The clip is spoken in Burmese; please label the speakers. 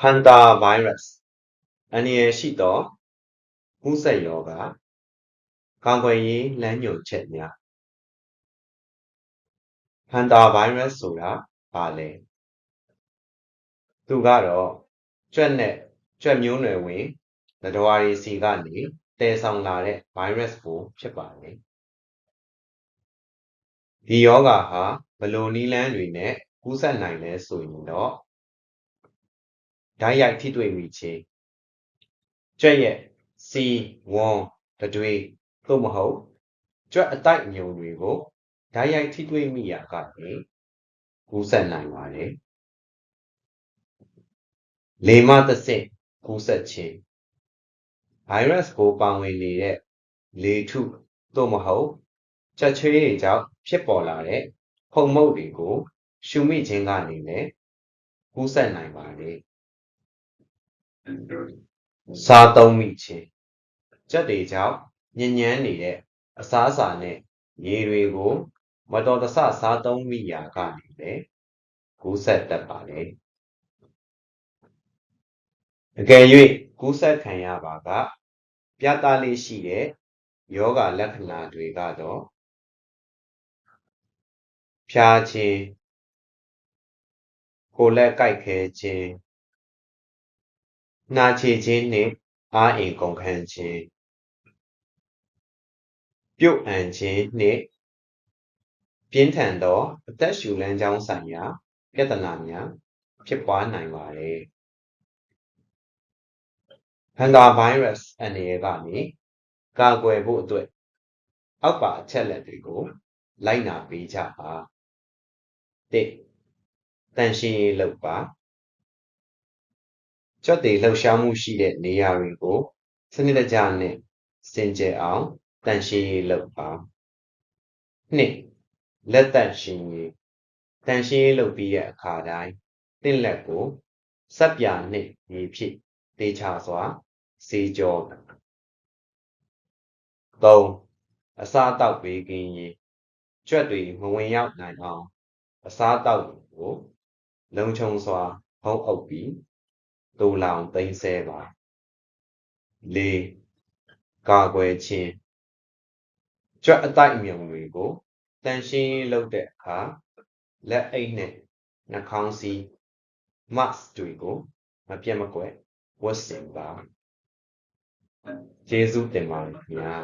Speaker 1: ဟန်တာဗိုင်းရပ်စ်အန္တရာယ်ရှိသောကူးစက်ရောဂါကာကွယ်ရေးလမ်းညွှန်ချက်များဟန်တာဗိုင်းရပ်စ်ဆိုတာဘာလဲသူကတော့ကြွက်နဲ့ကြွက်မျိုးနွယ်ဝင်သတ္တဝါတွေစီကနေတည်ဆောင်လာတဲ့ဗိုင်းရပ်စ်ပိုးဖြစ်ပါတယ်ဒီရောဂါဟာဘယ်လိုနည်းလမ်းတွေနဲ့ကူးစက်နိုင်လဲဆိုရင်တော့ဓာတ်ရိုက်ထိတွေ့မိခြင်းကြွက်ရဲ့စီဝမ်းတံတွေသို့မဟုတ်ကြွက်အတိုက်အမြုံတွေကိုဓာတ်ရိုက်ထိတွေ့မိရာကနေကူးစက်နိုင်ပါတယ်လေမတဆင့်ကူးစက်ခြင်းဗိုင်းရပ်စ်ကိုပါဝင်နေတဲ့လေထုသို့မဟုတ်ချက်ချွေးတွေကြောင့်ဖြစ်ပေါ်လာတဲ့ဖုံမုတ်တွေကိုရှုမိခြင်းကနေလည်းကူးစက်နိုင်ပါတယ်စားသုံးမိခြင်းချက်တွေကြောင့်ညဉ့်ညမ်းနေတဲ့အစားအစာနဲ့ရေတွေကိုမတော်တဆစားသုံးမိရာကနေလည်းကူးစက်တတ်ပါတယ်အကယ်၍ကူးစက်ခံရပါကပြသလေးရှိတဲ့ယောဂလက္ခဏာတွေကတော့ဖျားခြင်းကိုယ်လက်ကိုက်ခဲခြင်းနှာချေခြင်းနှင့်အားအင်ကုန်ခန်းခြင်းပြုတ်အန်ခြင်းနှင့်ပြင်းထန်သောအသက်ရှူလမ်းကြောင်းဆိုင်ရာပြဿနာများဖြစ်ပွားနိုင်ပါတယ်ဟန်တာဗိုင်းရပ်စ်အန္တရာယ်ကနေကာကွယ်ဖို့အတွက်အောက်ပါအချက်လက်တွေကိုလိုက်နာပေးကြပါ1တန်ရှင်းရေးလုပ်ပါကြွက်တွေလှုပ်ရှားမှုရှိတဲ့နေရာတွေကိုစနစ်တကျနဲ့စင်ကြယ်အောင်တန်ရှင်းရေးလုပ်ပါ2လက်သက်ရှင်းရေးတန်ရှင်းရေးလုပ်ပြီးတဲ့အခါတိုင်းတင့်လက်ကိုစက်ပြာနဲ့ရေဖြင့်တေချာစွာဆေးကြော3အစားအသောက်ပေးကင်းရေးကြွက်တွေမဝင်ရောက်နိုင်အောင်အစားအသောက်ကိုလုံခြုံစွာဖုံးအုပ်ပြီးတူလောင်သိမ်းဆည်းပါ4ကာကွယ်ခြင်းကြွက်အတိုက်အမြုံတွေကိုတန်ရှင်းရေးလုပ်တဲ့အခါလက်အိတ်နဲ့နှာခေါင်းစည်း mask တွေကိုမပြတ်မကွက်ဝတ်ဆင်ပါကျေးဇူးတင်ပါတယ်ခင်ဗျာ